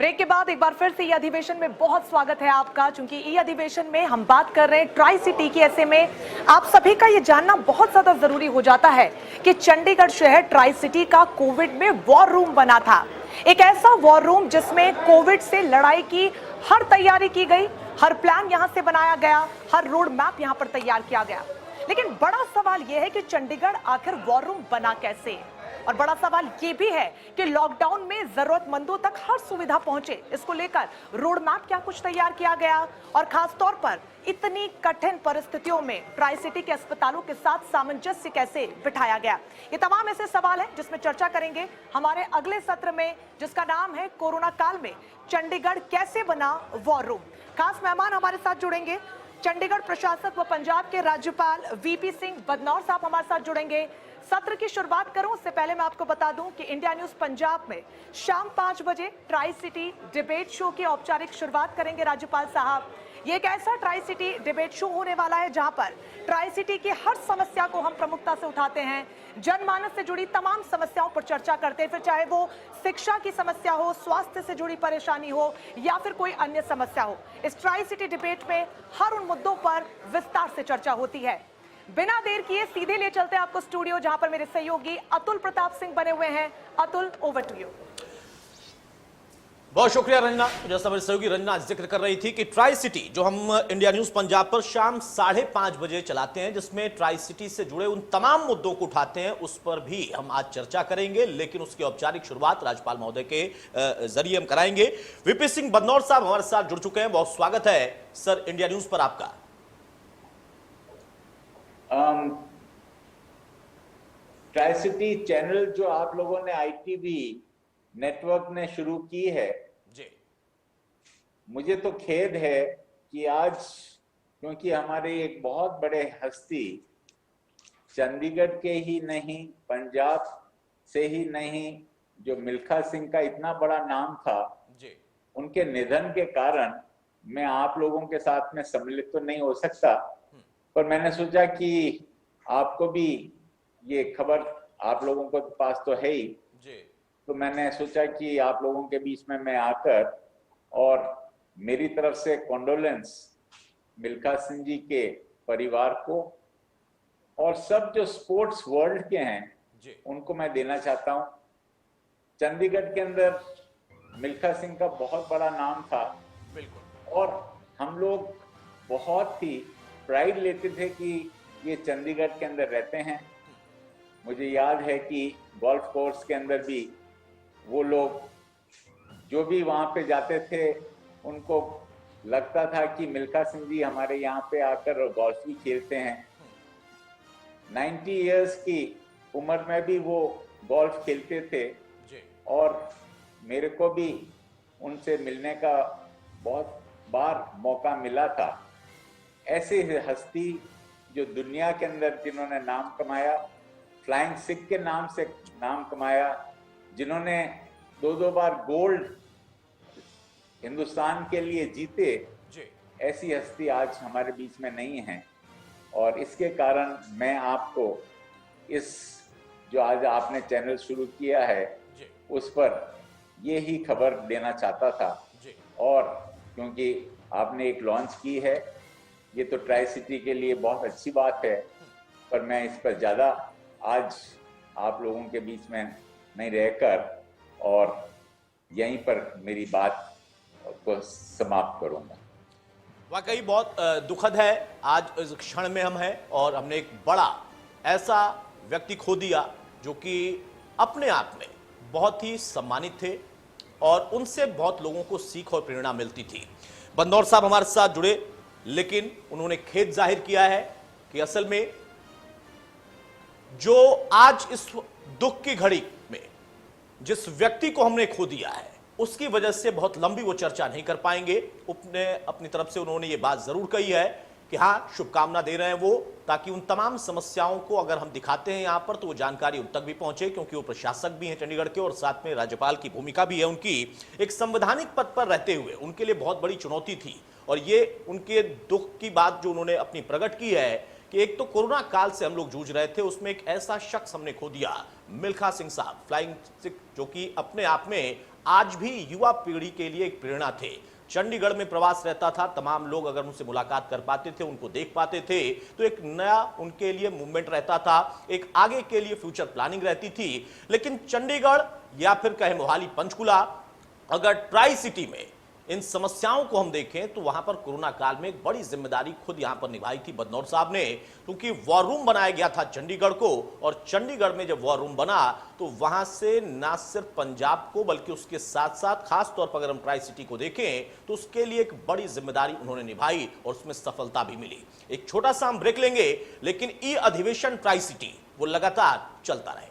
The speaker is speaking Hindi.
ब्रेक के बाद एक बार फिर से ई अधिवेशन में बहुत स्वागत है आपका। चूंकि ई अधिवेशन में हम बात कर रहे हैं ट्राई सिटी की, ऐसे में आप सभी का ये जानना बहुत ज्यादा जरूरी हो जाता है कि चंडीगढ़ शहर ट्राई सिटी का कोविड में वॉर रूम बना था। एक ऐसा वॉर रूम जिसमें कोविड से लड़ाई की हर तैयारी की गई, हर प्लान यहां से बनाया गया, हर रोड मैप यहां पर तैयार किया गया। लेकिन बड़ा सवाल यह है कि चंडीगढ़ आखिर वॉर रूम बना कैसे, और बड़ा सवाल ये भी है कि लॉकडाउन में जरूरतमंदों तक हर सुविधा पहुंचे, इसको लेकर रोड मैप क्या कुछ तैयार किया गया, और खास तौर पर इतनी कठिन परिस्थितियों में ट्राई सिटी के अस्पतालों के साथ सामंजस्य कैसे बिठाया गया। ये तमाम ऐसे सवाल हैं जिसमें चर्चा करेंगे हमारे अगले सत्र में, जिसका नाम है कोरोना काल में चंडीगढ़ कैसे बना वॉर रूम। खास मेहमान हमारे साथ जुड़ेंगे, चंडीगढ़ प्रशासक व पंजाब के राज्यपाल वीपी सिंह बदनौर साहब हमारे साथ जुड़ेंगे। सत्र की शुरुआत करूं उससे पहले मैं आपको बता दूं कि इंडिया न्यूज पंजाब में शाम 5 बजे ट्राई सिटी डिबेट शो की औपचारिक शुरुआत करेंगे राज्यपाल साहब। ये एक ऐसा ट्राई सिटी डिबेट शो होने वाला है जहां पर ट्राई सिटी की हर समस्या को हम प्रमुखता से उठाते हैं, जनमानस से जुड़ी तमाम समस्याओं पर चर्चा करते हैं, फिर चाहे वो शिक्षा की समस्या हो, स्वास्थ्य से जुड़ी परेशानी हो या फिर कोई अन्य समस्या हो। इस ट्राई सिटी डिबेट में हर उन मुद्दों पर विस्तार से चर्चा होती है। बिना देर किए सीधे ले चलते हैं आपको स्टूडियो, जहां पर मेरे सहयोगी अतुल प्रताप सिंह बने हुए हैं। Atul, over to you. बहुत शुक्रिया रंजना। जैसा मेरी सहयोगी रंजना जिक्र कर रही थी कि ट्राई सिटी जो हम इंडिया न्यूज पंजाब पर शाम 5:30 बजे चलाते हैं, जिसमें ट्राई सिटी से जुड़े उन तमाम मुद्दों को उठाते हैं, उस पर भी हम आज चर्चा करेंगे। लेकिन उसकी औपचारिक शुरुआत राज्यपाल महोदय के जरिए हम कराएंगे। वीपी सिंह बदनौर साहब हमारे साथ जुड़ चुके हैं, बहुत स्वागत है सर इंडिया न्यूज पर आपका। ट्राई सिटी चैनल जो आप लोगों ने ITV नेटवर्क ने शुरू की है जी, मुझे तो खेद है कि आज, क्योंकि हमारे एक बहुत बड़े हस्ती चंडीगढ़ के ही नहीं, पंजाब से ही नहीं, जो मिल्खा सिंह का इतना बड़ा नाम था जी, उनके निधन के कारण मैं आप लोगों के साथ में सम्मिलित तो नहीं हो सकता, पर मैंने सोचा कि आपको भी ये खबर आप लोगों के पास तो है ही जी, तो मैंने सोचा कि आप लोगों के बीच में मैं आकर और मेरी तरफ से कॉन्डोलेंस मिल्खा सिंह जी के परिवार को और सब जो स्पोर्ट्स वर्ल्ड के हैं जी, उनको मैं देना चाहता हूं। चंडीगढ़ के अंदर मिल्खा सिंह का बहुत बड़ा नाम था बिल्कुल, और हम लोग बहुत ही प्राइड लेते थे कि ये चंडीगढ़ के अंदर रहते हैं। मुझे याद है कि गोल्फ कोर्स के अंदर भी वो लोग जो भी वहां पे जाते थे उनको लगता था कि मिल्खा सिंह जी हमारे यहाँ पे आकर गोल्फ भी खेलते हैं। 90 इयर्स की उम्र में भी वो गोल्फ खेलते थे जी, और मेरे को भी उनसे मिलने का बहुत बार मौका मिला था। ऐसे हस्ती जो दुनिया के अंदर जिन्होंने नाम कमाया, फ्लाइंग सिख के नाम से नाम कमाया, जिन्होंने 2 बार गोल्ड हिंदुस्तान के लिए जीते, जी, ऐसी हस्ती आज हमारे बीच में नहीं है। और इसके कारण मैं आपको इस जो आज आपने चैनल शुरू किया है जी, उस पर ये ही खबर देना चाहता था। जी, और क्योंकि आपने एक लॉन्च की है, ये तो ट्राई सिटी के लिए बहुत अच्छी बात है, पर मैं इस पर ज़्यादा आज आप लोगों के बीच में नहीं रहकर और यहीं पर मेरी बात को समाप्त करूंगा। वाकई बहुत दुखद है आज इस क्षण में हम हैं और हमने एक बड़ा ऐसा व्यक्ति खो दिया जो कि अपने आप में बहुत ही सम्मानित थे और उनसे बहुत लोगों को सीख और प्रेरणा मिलती थी। बंदौर साहब हमारे साथ जुड़े, लेकिन उन्होंने खेद जाहिर किया है कि असल में जो आज इस दुख की घड़ी में जिस व्यक्ति को हमने खो दिया है उसकी वजह से बहुत लंबी वो चर्चा नहीं कर पाएंगे। अपनी तरफ से उन्होंने ये बात जरूर कही है कि हाँ, शुभकामना दे रहे हैं वो, ताकि उन तमाम समस्याओं को अगर हम दिखाते हैं यहाँ पर तो वो जानकारी उन तक भी पहुंचे, क्योंकि वो प्रशासक भी हैं चंडीगढ़ के और साथ में राज्यपाल की भूमिका भी है उनकी। एक संवैधानिक पद पर रहते हुए उनके लिए बहुत बड़ी चुनौती थी और ये उनके दुख की बात जो उन्होंने अपनी प्रकट की है कि एक तो कोरोना काल से हम लोग जूझ रहे थे, उसमें एक ऐसा शख्स हमने खो दिया, मिल्खा सिंह साहब, फ्लाइंग सिख, जो कि अपने आप में आज भी युवा पीढ़ी के लिए एक प्रेरणा थे। चंडीगढ़ में प्रवास रहता था, तमाम लोग अगर उनसे मुलाकात कर पाते थे, उनको देख पाते थे, तो एक नया उनके लिए मूवमेंट रहता था, एक आगे के लिए फ्यूचर प्लानिंग रहती थी। लेकिन चंडीगढ़ या फिर कहे मोहाली पंचकुला, अगर ट्राई सिटी में इन समस्याओं को हम देखें तो वहां पर कोरोना काल में एक बड़ी जिम्मेदारी खुद यहां पर निभाई थी बदनौर साहब ने, क्योंकि वॉर रूम बनाया गया था चंडीगढ़ को, और चंडीगढ़ में जब वॉर रूम बना तो वहां से ना सिर्फ पंजाब को बल्कि उसके साथ साथ खास तौर पर अगर हम ट्राई सिटी को देखें तो उसके लिए एक बड़ी जिम्मेदारी उन्होंने निभाई और उसमें सफलता भी मिली। एक छोटा सा हम ब्रेक लेंगे, लेकिन ई अधिवेशन ट्राई सिटी वो लगातार चलता रहेगा।